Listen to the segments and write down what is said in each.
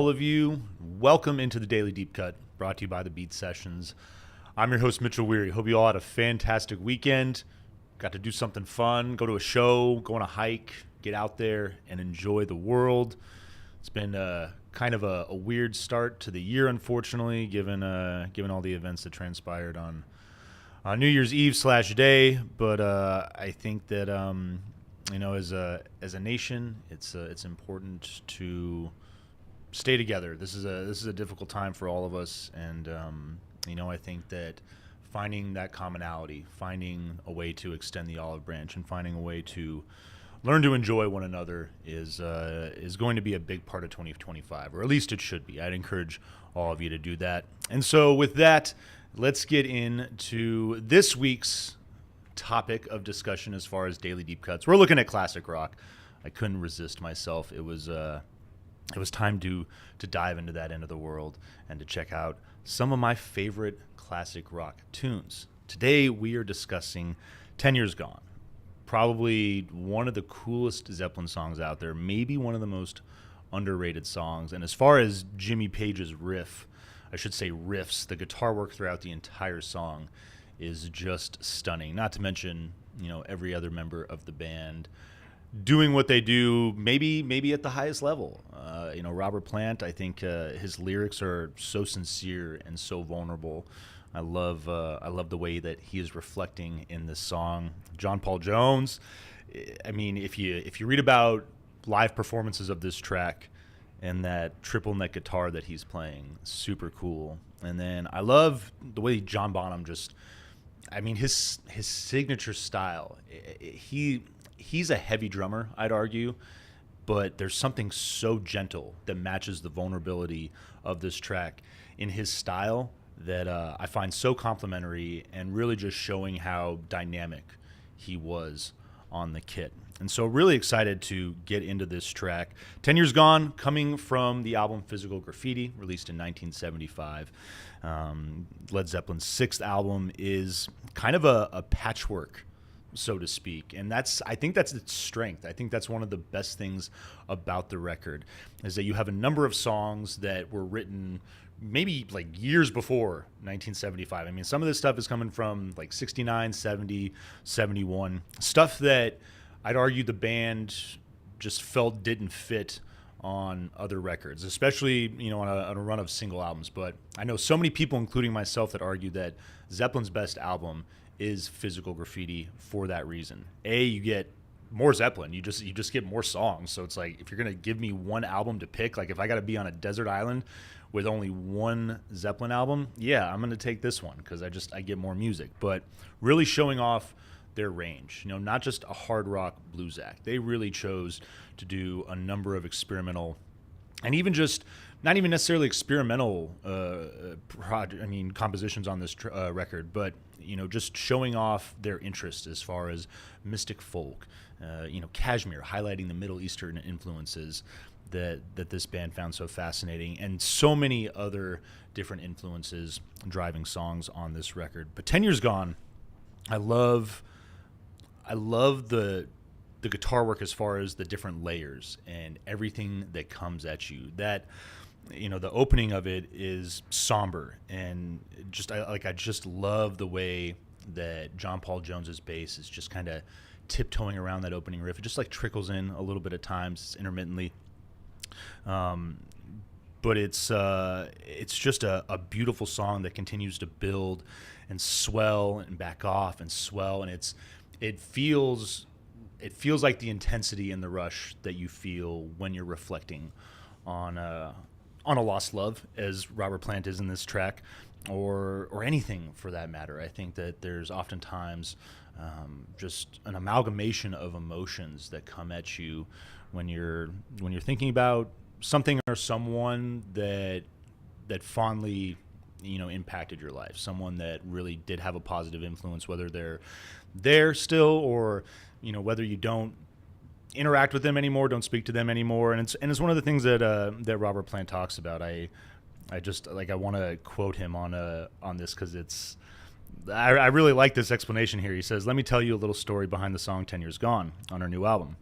all of you. Welcome into the Daily Deep Cut, brought to you by the Beat Sessions. I'm your host, Mitchell Weary. Hope you all had a fantastic weekend. Got to do something fun, go to a show, go on a hike, get out there and enjoy the world. It's been kind of a weird start to the year, unfortunately, given all the events that transpired on New Year's Eve/day. But I think that as a nation, it's important to stay together. This is a difficult time for all of us, and I think that finding that commonality, finding a way to extend the olive branch, and finding a way to learn to enjoy one another is going to be a big part of 2025, or at least it should be. I'd encourage all of you to do that. And so with that, let's get into this week's topic of discussion as far as daily deep cuts. We're looking at classic rock. I couldn't resist myself. It was time to dive into that end of the world and to check out some of my favorite classic rock tunes. Today we are discussing 10 Years Gone. Probably one of the coolest Zeppelin songs out there, maybe one of the most underrated songs. And as far as Jimmy Page's riffs, the guitar work throughout the entire song is just stunning. Not to mention, every other member of the band doing what they do, maybe at the highest level. Robert Plant, I think his lyrics are so sincere and so vulnerable. I love the way that he is reflecting in this song. John Paul Jones, I mean, if you read about live performances of this track and that triple neck guitar that he's playing, super cool. And then I love the way John Bonham his signature style. He's a heavy drummer, I'd argue, but there's something so gentle that matches the vulnerability of this track in his style that I find so complimentary and really just showing how dynamic he was on the kit. And so really excited to get into this track. 10 Years Gone, coming from the album Physical Graffiti, released in 1975. Led Zeppelin's sixth album, is kind of a patchwork, so to speak. And I think that's its strength. I think that's one of the best things about the record, is that you have a number of songs that were written maybe like years before 1975. I mean, some of this stuff is coming from like 69, 70, 71. Stuff that I'd argue the band just felt didn't fit on other records, especially, on a run of single albums. But I know so many people, including myself, that argue that Zeppelin's best album is Physical Graffiti for that reason. You get more Zeppelin. You just get more songs. So it's like, if you're going to give me one album to pick, like if I got to be on a desert island with only one Zeppelin album, yeah, I'm going to take this one because I get more music. But really showing off their range, not just a hard rock blues act. They really chose to do a number of experimental, and even just not even necessarily experimental compositions on this record, but just showing off their interest as far as mystic folk, Kashmir, highlighting the Middle Eastern influences that this band found so fascinating, and so many other different influences driving songs on this record. But 10 Years Gone, I love the guitar work as far as the different layers and everything that comes at you. That, the opening of it is somber, and I just love the way that John Paul Jones's bass is just kind of tiptoeing around that opening riff. It just like trickles in a little bit at times, intermittently. But it's just a beautiful song that continues to build and swell and back off and swell, and it feels like the intensity and the rush that you feel when you're reflecting on a lost love, as Robert Plant is in this track, or anything for that matter. I think that there's oftentimes just an amalgamation of emotions that come at you when you're thinking about something or someone that fondly impacted your life, someone that really did have a positive influence, whether they're there still or whether you don't interact with them anymore, don't speak to them anymore. And it's one of the things that Robert Plant talks about. I want to quote him on this because I really like this explanation here. He says, "Let me tell you a little story behind the song 10 Years Gone on our new album.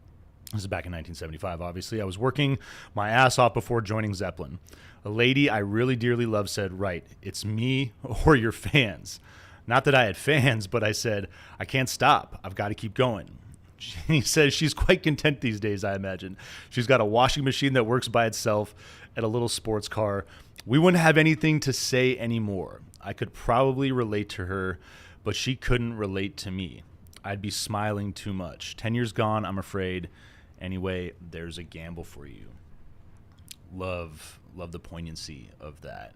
This is back in 1975, obviously. I was working my ass off before joining Zeppelin. A lady I really dearly love said, right, it's me or your fans. Not that I had fans, but I said, I can't stop. I've got to keep going. He says she's quite content these days, I imagine. She's got a washing machine that works by itself and a little sports car. We wouldn't have anything to say anymore. I could probably relate to her, but she couldn't relate to me. I'd be smiling too much. 10 years gone, I'm afraid. Anyway, there's a gamble for you. Love the poignancy of that.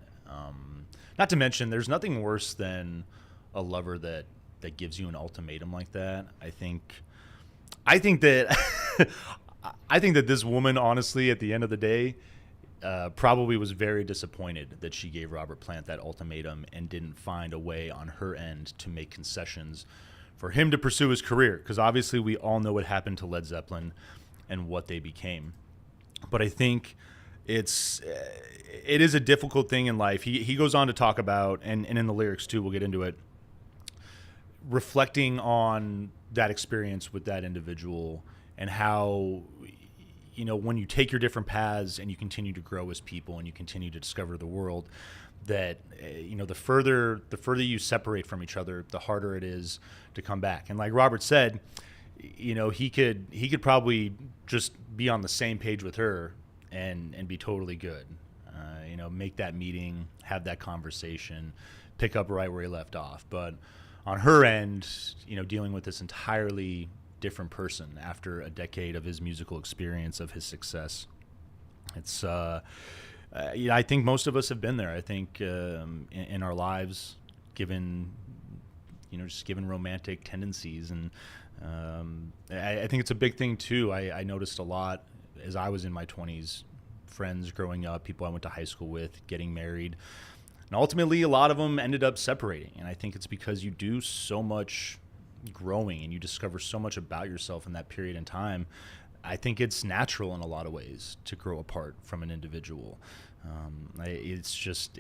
Not to mention, there's nothing worse than a lover that gives you an ultimatum like that. I think that I think that this woman, honestly, at the end of the day, probably was very disappointed that she gave Robert Plant that ultimatum and didn't find a way on her end to make concessions for him to pursue his career. Because obviously we all know what happened to Led Zeppelin and what they became. But I think it is a difficult thing in life. He goes on to talk about, and in the lyrics too, we'll get into it, reflecting on that experience with that individual and how, you know, when you take your different paths and you continue to grow as people and you continue to discover the world, that, you know, the further you separate from each other, the harder it is to come back. And like Robert said, you know, he could probably just be on the same page with her and be totally good. You know, make that meeting, have that conversation, pick up right where he left off. But on her end, you know, dealing with this entirely different person after a decade of his musical experience, of his success, it's yeah, I think most of us have been there. I think in our lives, given, you know, just given romantic tendencies, and I think it's a big thing too. I noticed a lot as I was in my 20s, friends growing up, people I went to high school with, getting married, and ultimately a lot of them ended up separating. And I think it's because you do so much growing and you discover so much about yourself in that period in time. I think it's natural in a lot of ways to grow apart from an individual. It's just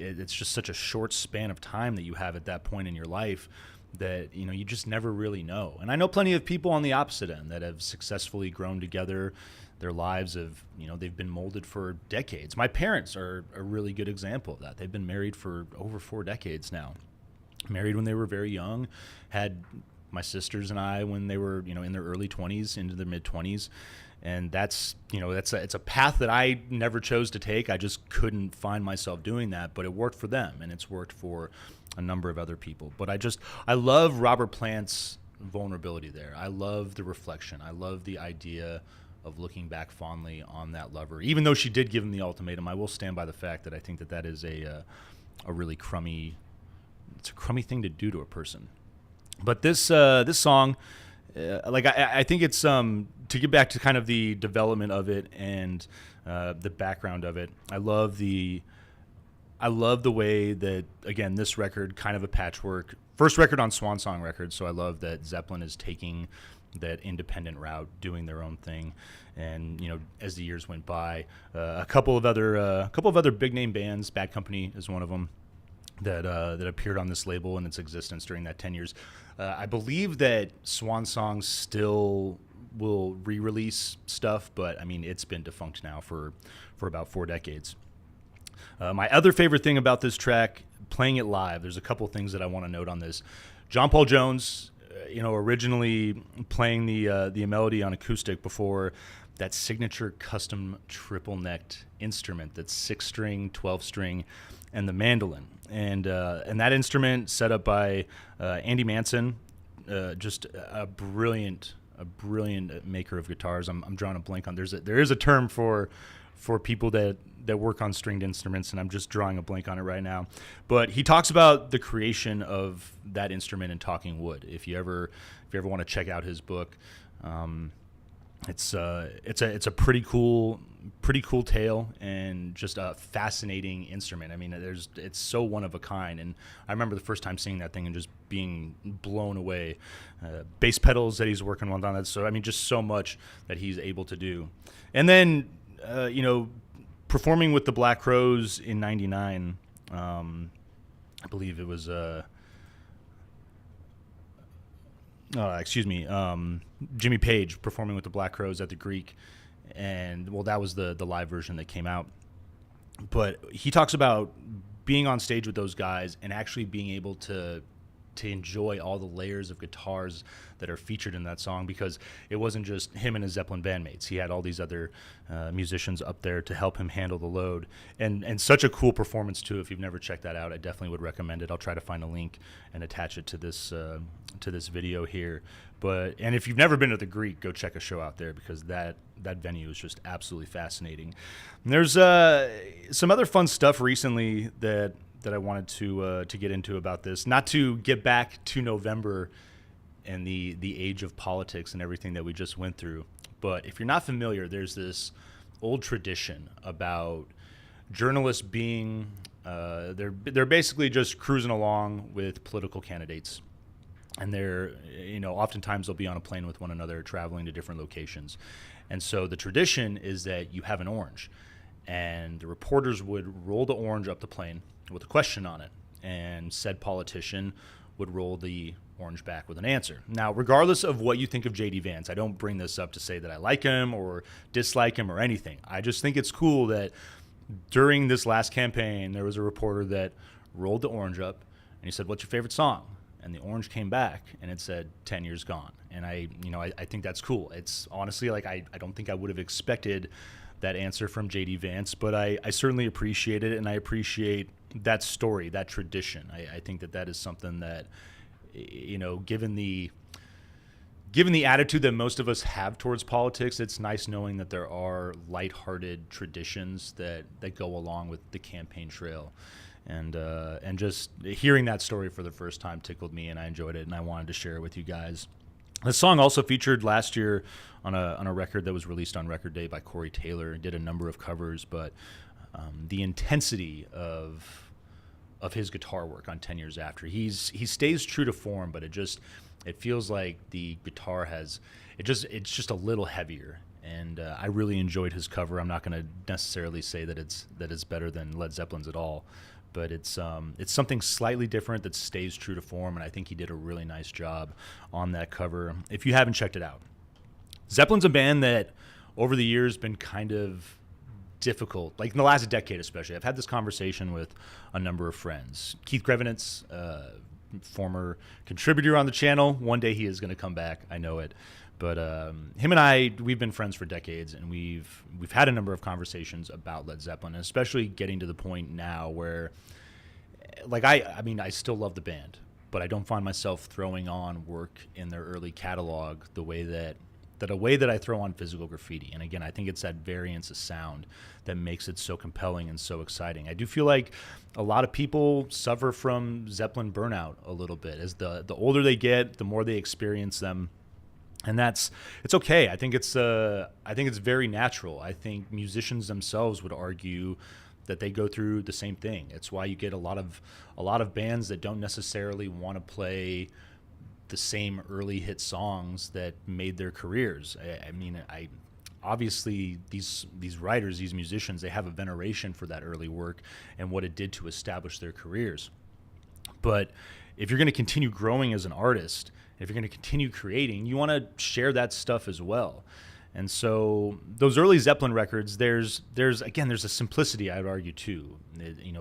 such a short span of time that you have at that point in your life that, you know, you just never really know. And I know plenty of people on the opposite end that have successfully grown together. Their lives have, you know, they've been molded for decades. My parents are a really good example of that. They've been married for over 4 decades now. Married when they were very young, had my sisters and I when they were, you know, in their early 20s into their mid 20s. And that's, you know, it's a path that I never chose to take. I just couldn't find myself doing that, but it worked for them and it's worked for a number of other people. But I love Robert Plant's vulnerability there. I love the reflection. I love the idea of looking back fondly on that lover. Even though she did give him the ultimatum, I will stand by the fact that I think that is a really crummy thing to do to a person. But this song, like I think it's to get back to kind of the development of it and the background of it. I love the way that, again, this record, kind of a patchwork, first record on Swan Song Records. So I love that Zeppelin is taking that independent route, doing their own thing. And, you know, as the years went by, a couple of other big name bands, Bad Company is one of them, that appeared on this label in its existence during that 10 years. I believe that Swan Song still will re-release stuff, but I mean, it's been defunct now for about 4 decades. My other favorite thing about this track, playing it live, there's a couple things that I want to note on this. John Paul Jones, you know, originally playing the melody on acoustic before that signature custom triple-necked instrument that's 6-string, 12-string, and the mandolin. And that instrument set up by Andy Manson, just a brilliant maker of guitars. I'm drawing a blank on. There is a term for people that work on stringed instruments, and I'm just drawing a blank on it right now. But he talks about the creation of that instrument in Talking Wood. If you ever want to check out his book, it's a pretty cool tale and just a fascinating instrument. I mean, it's so one of a kind. And I remember the first time seeing that thing and just being blown away. Bass pedals that he's working on that. So I mean, just so much that he's able to do. And then you know, performing with the Black Crowes in '99, I believe it was Jimmy Page performing with the Black Crowes at the Greek, and well, that was the live version that came out. But he talks about being on stage with those guys and actually being able to enjoy all the layers of guitars that are featured in that song, because it wasn't just him and his Zeppelin bandmates. He had all these other musicians up there to help him handle the load, and such a cool performance too. If you've never checked that out, I definitely would recommend it. I'll try to find a link and attach it to this video here. And if you've never been to the Greek, go check a show out there, because that venue is just absolutely fascinating. And there's some other fun stuff recently that I wanted to get into about this. Not to get back to November and the age of politics and everything that we just went through, but if you're not familiar, there's this old tradition about journalists being they're basically just cruising along with political candidates, and they're oftentimes they'll be on a plane with one another, traveling to different locations, and so the tradition is that you have an orange, and the reporters would roll the orange up the plane with a question on it, and said politician would roll the orange back with an answer. Now, regardless of what you think of J.D. Vance, I don't bring this up to say that I like him or dislike him or anything. I just think it's cool that during this last campaign, there was a reporter that rolled the orange up, and he said, "What's your favorite song?" And the orange came back, and it said 10 Years Gone. And I think that's cool. It's honestly, like, I don't think I would have expected that answer from J.D. Vance, but I certainly appreciate it, and I appreciate that story, that tradition. I think that is something that, given the attitude that most of us have towards politics, it's nice knowing that there are lighthearted traditions that go along with the campaign trail. And just hearing that story for the first time tickled me, and I enjoyed it, and I wanted to share it with you guys. This song also featured last year on a record that was released on Record Day by Corey Taylor, and did a number of covers, but the intensity of his guitar work on 10 Years After, he stays true to form, but it feels like the guitar it's just a little heavier, and I really enjoyed his cover. I'm not going to necessarily say that it's better than Led Zeppelin's at all, but it's something slightly different that stays true to form, and I think he did a really nice job on that cover. If you haven't checked it out, Zeppelin's a band that over the years been kind of difficult, like in the last decade especially. I've had this conversation with a number of friends. Keith Grevenitz, former contributor on the channel, one day he is going to come back, I know it. But him and we've been friends for decades, and we've had a number of conversations about Led Zeppelin, and especially getting to the point now where, like, I still love the band, but I don't find myself throwing on work in their early catalog the way that I throw on Physical Graffiti. And again, I think it's that variance of sound that makes it so compelling and so exciting. I do feel like a lot of people suffer from Zeppelin burnout a little bit. As the older they get, the more they experience them. And it's okay. I think it's very natural. I think musicians themselves would argue that they go through the same thing. It's why you get a lot of bands that don't necessarily want to play the same early hit songs that made their careers. Obviously these writers, these musicians, they have a veneration for that early work and what it did to establish their careers. But if you're going to continue growing as an artist, if you're going to continue creating, you want to share that stuff as well. And so those early Zeppelin records, there's a simplicity, I would argue, too.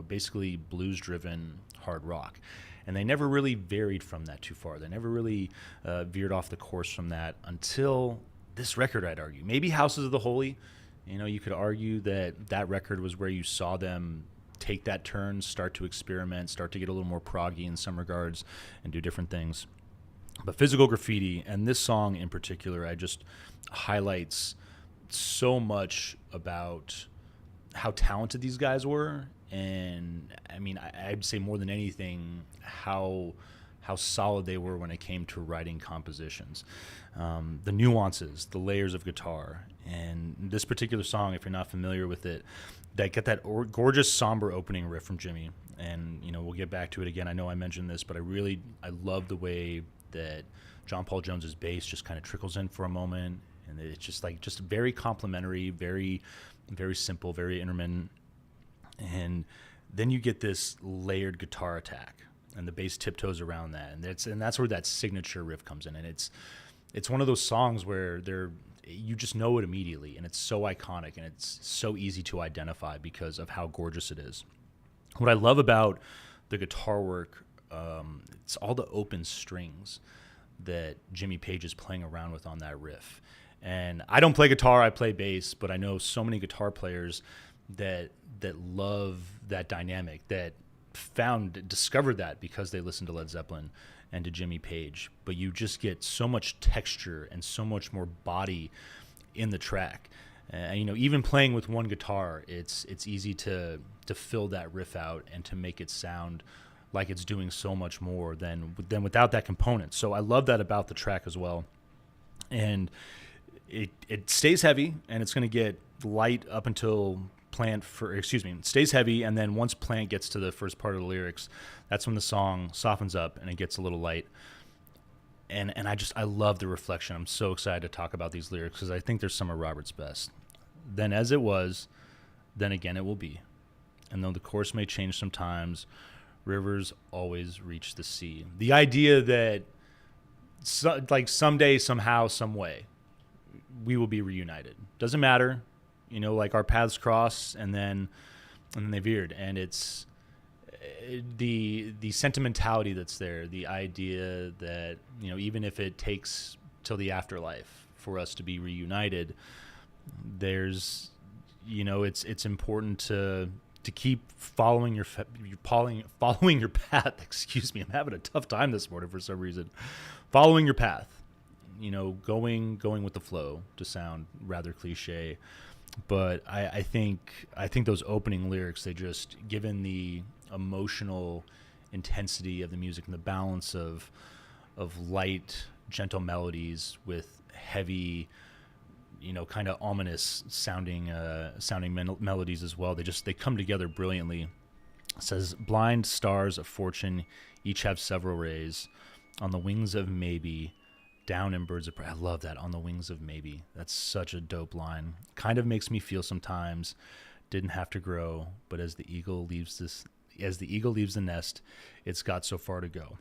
Basically blues-driven hard rock. And they never really varied from that too far. They never really veered off the course from that until this record, I'd argue. Maybe Houses of the Holy. You could argue that record was where you saw them take that turn, start to experiment, start to get a little more proggy in some regards, and do different things. But Physical Graffiti, and this song in particular, I just highlights so much about how talented these guys were. And I'd say more than anything, how solid they were when it came to writing compositions, the nuances, the layers of guitar. And this particular song, if you're not familiar with it, that get that gorgeous somber opening riff from Jimmy. And we'll get back to it again. I know I mentioned this, but I love the way that John Paul Jones's bass just kind of trickles in for a moment, and it's just very complimentary, very, very simple, very intermittent. And then you get this layered guitar attack. and the bass tiptoes around that, and that's where that signature riff comes in, and it's one of those songs where you just know it immediately, and it's so iconic, and it's so easy to identify because of how gorgeous it is. What I love about the guitar work, it's all the open strings that Jimmy Page is playing around with on that riff. And I don't play guitar, I play bass, but I know so many guitar players that love that dynamic, that discovered that because they listened to Led Zeppelin and to Jimmy Page. But you just get so much texture and so much more body in the track. Even playing with one guitar, it's easy to fill that riff out and to make it sound like it's doing so much more than without that component. So I love that about the track as well. And it stays heavy, and it's going to get light up until it stays heavy, and then once Plant gets to the first part of the lyrics, that's when the song softens up and it gets a little light. And I love the reflection. I'm so excited to talk about these lyrics because I think they're some of Robert's best. Then as it was, then again it will be. And though the course may change sometimes, rivers always reach the sea. The idea that someday, somehow, some way, we will be reunited. Doesn't matter. Like our paths cross, and then they veered. And it's the sentimentality that's there, the idea that, even if it takes till the afterlife for us to be reunited, there's, it's important to keep following your path. Excuse me, I'm having a tough time this morning for some reason. Following your path, going with the flow, to sound rather cliche. But I think those opening lyrics, they just, given the emotional intensity of the music and the balance of light, gentle melodies with heavy, kind of ominous sounding melodies as well. They come together brilliantly. It says, blind stars of fortune each have several rays, on the wings of maybe, down in birds of prey. I love that, on the wings of maybe. That's such a dope line. Kind of makes me feel sometimes, didn't have to grow, but as the eagle leaves the nest, it's got so far to go.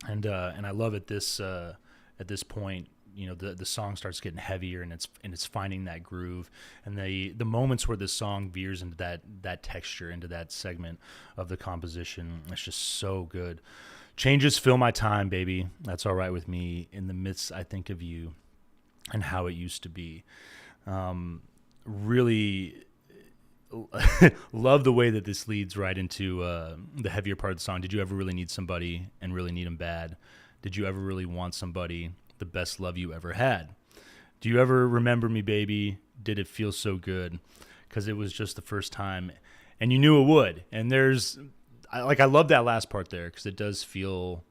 And I love at this point, the song starts getting heavier, and it's finding that groove, and the moments where the song veers into that texture, into that segment of the composition, it's just so good. Changes fill my time, baby. That's all right with me. In the midst, I think of you and how it used to be. Really love the way that this leads right into the heavier part of the song. Did you ever really need somebody and really need them bad? Did you ever really want somebody, the best love you ever had? Do you ever remember me, baby? Did it feel so good? Because it was just the first time, and you knew it would. And I love that last part there, because it does feel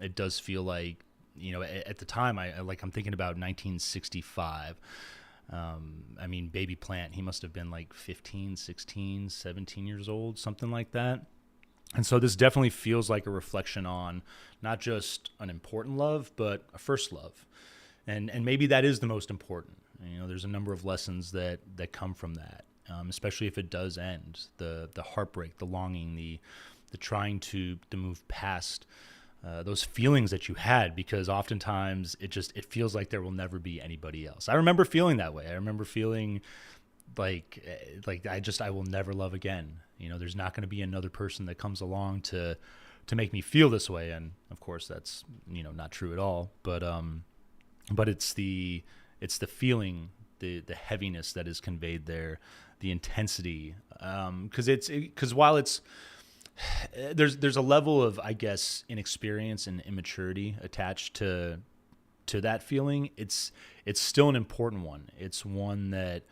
like, at the time, I'm thinking about 1965. Baby Plant, he must have been like 15, 16, 17 years old, something like that. And so this definitely feels like a reflection on not just an important love, but a first love. And maybe that is the most important. There's a number of lessons that come from that, especially if it does end. The heartbreak, the longing, the trying to move past those feelings that you had, because oftentimes it feels like there will never be anybody else. I remember feeling that way. I remember feeling like I will never love again. There's not going to be another person that comes along to make me feel this way. And of course that's, not true at all, but it's the feeling, the heaviness that is conveyed there, the intensity. Because while it's, there's a level of, I guess, inexperience and immaturity attached to that feeling. It's still an important one. It's one that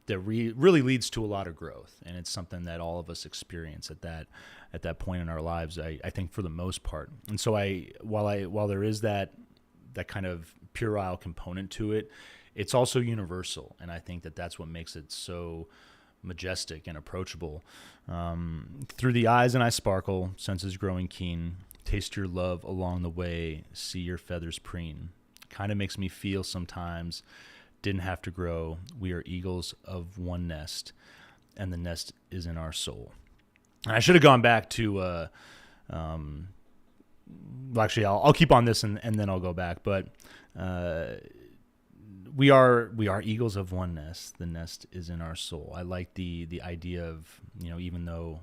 really leads to a lot of growth, and it's something that all of us experience at that point in our lives, I think, for the most part. And so while there is that kind of puerile component to it, it's also universal, and I think that's what makes it so majestic and approachable. Through the eyes and I sparkle, senses growing keen, taste your love along the way, see your feathers preen. Kind of makes me feel sometimes, didn't have to grow, we are eagles of one nest, and the nest is in our soul. And I should have gone back to well, actually, I'll keep on this and then I'll go back. But we are eagles of one nest. The nest is in our soul. I like the idea of, even though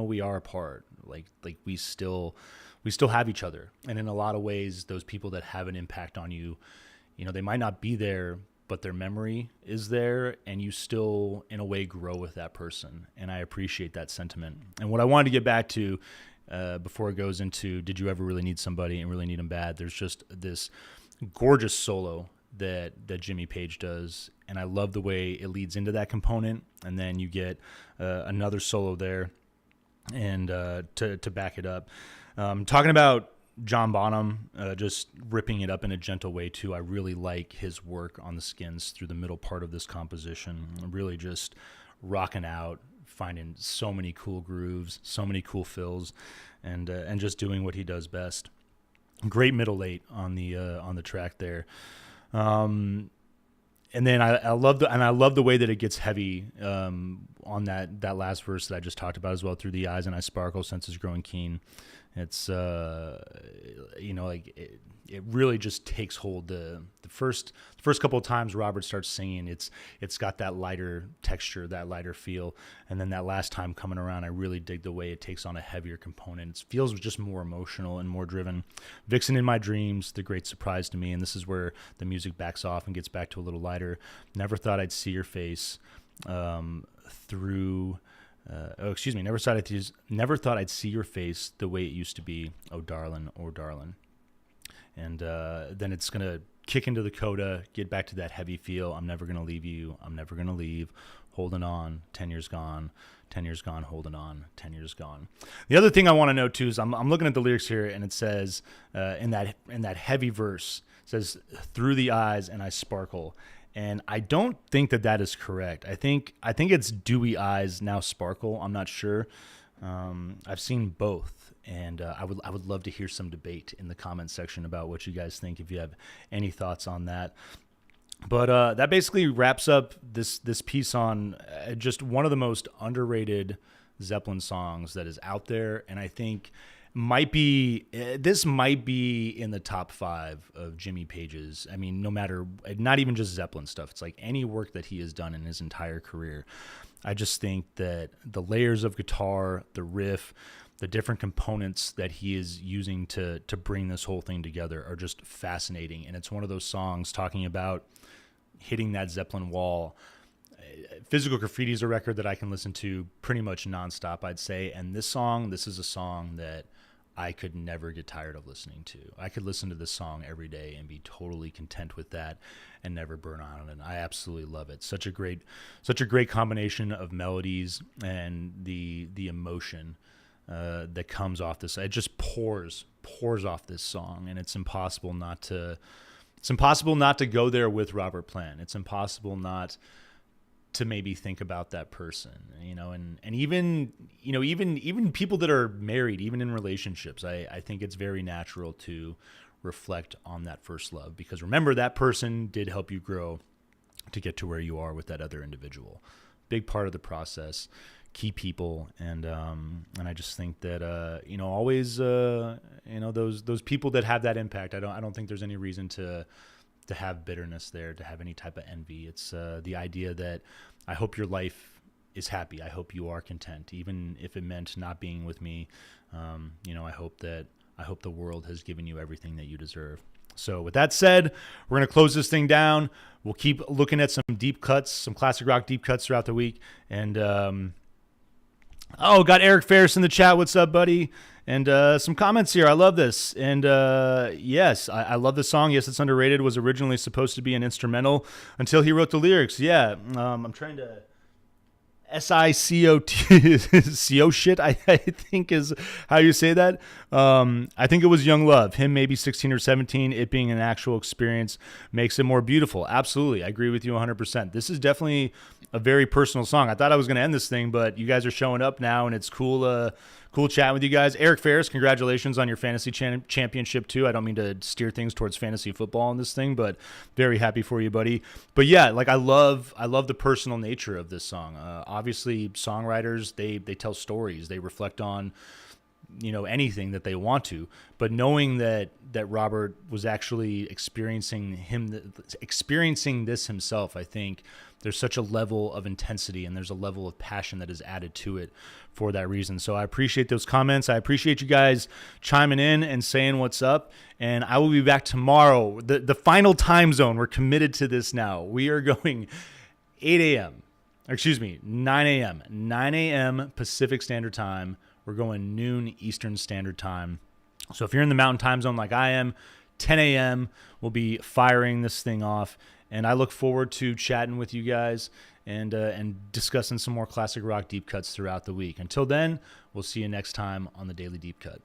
we are apart, like we still have each other. And in a lot of ways, those people that have an impact on you, they might not be there, but their memory is there, and you still, in a way, grow with that person. And I appreciate that sentiment. And what I wanted to get back to before it goes into, did you ever really need somebody and really need them bad? There's just this gorgeous solo that Jimmy Page does, and I love the way it leads into that component. And then you get another solo there, and to back it up. Talking about John Bonham, just ripping it up in a gentle way too. I really like his work on the Skins through the middle part of this composition. Really just rocking out, finding so many cool grooves, so many cool fills, and just doing what he does best. Great middle eight on the track there. And then I love the way that it gets heavy on that last verse that I just talked about as well. Through the eyes and I sparkle, senses growing keen. It's it really just takes hold. The first couple of times Robert starts singing, it's got that lighter texture, that lighter feel, and then that last time coming around, I really dig the way it takes on a heavier component. It feels just more emotional and more driven. Vixen in my dreams, the great surprise to me, and this is where the music backs off and gets back to a little lighter. Never thought I'd see your face through. Never thought I'd see your face the way it used to be. Oh, darling, oh, darling. And then it's going to kick into the coda, get back to that heavy feel. I'm never going to leave you. I'm never going to leave. Holding on. 10 years gone. 10 years gone. Holding on. 10 years gone. The other thing I want to note too is I'm looking at the lyrics here, and it says in that heavy verse, it says, through the eyes and I sparkle. And I don't think that is correct. I think it's dewy eyes now sparkle. I'm not sure. I've seen both, and I would love to hear some debate in the comment section about what you guys think, if you have any thoughts on that. But that basically wraps up this piece on just one of the most underrated Zeppelin songs that is out there, and I think this might be in the top 5 of Jimmy Page's. I mean, not even just Zeppelin stuff. It's like any work that he has done in his entire career. I just think that the layers of guitar, the riff, the different components that he is using to bring this whole thing together are just fascinating. And it's one of those songs talking about hitting that Zeppelin wall. Physical Graffiti is a record that I can listen to pretty much nonstop, I'd say. And this is a song that I could never get tired of listening to. I could listen to this song every day and be totally content with that and never burn out on it. I absolutely love it. Such a great combination of melodies and the emotion that comes off this. It just pours off this song, and it's impossible not to go there with Robert Plant. It's impossible not to maybe think about that person, and even people that are married, even in relationships, I think it's very natural to reflect on that first love, because remember, that person did help you grow to get to where you are with that other individual. Big part of the process, key people, and I just think that always those people that have that impact. I don't think there's any reason to have bitterness there, to have any type of envy. It's the idea that I hope your life is happy. I hope you are content, even if it meant not being with me. I hope the world has given you everything that you deserve. So with that said, we're going to close this thing down. We'll keep looking at some deep cuts, some classic rock deep cuts throughout the week. And got Eric Ferris in the chat. What's up, buddy? And some comments here. I love this. And yes, I love the song. Yes, it's underrated. It was originally supposed to be an instrumental until he wrote the lyrics. Yeah, I'm trying to... SICOT shit, I think is how you say that. I think it was Young Love. Him maybe 16 or 17. It being an actual experience makes it more beautiful. Absolutely. I agree with you 100%. This is definitely a very personal song. I thought I was going to end this thing, but you guys are showing up now, and it's cool chatting with you guys. Eric Ferris, congratulations on your fantasy championship too. I don't mean to steer things towards fantasy football in this thing, but very happy for you, buddy. But yeah, like I love the personal nature of this song. Obviously, songwriters, they tell stories. They reflect on anything that they want to, but knowing that Robert was actually experiencing this himself, I think there's such a level of intensity and there's a level of passion that is added to it for that reason. So I appreciate those comments. I appreciate you guys chiming in and saying what's up. And I will be back tomorrow. The final time zone, we're committed to this now. We are going 9 a.m. 9 a.m. Pacific Standard Time. We're going noon Eastern Standard Time. So if you're in the Mountain Time Zone like I am, 10 a.m. we'll be firing this thing off. And I look forward to chatting with you guys and discussing some more classic rock deep cuts throughout the week. Until then, we'll see you next time on the Daily Deep Cut.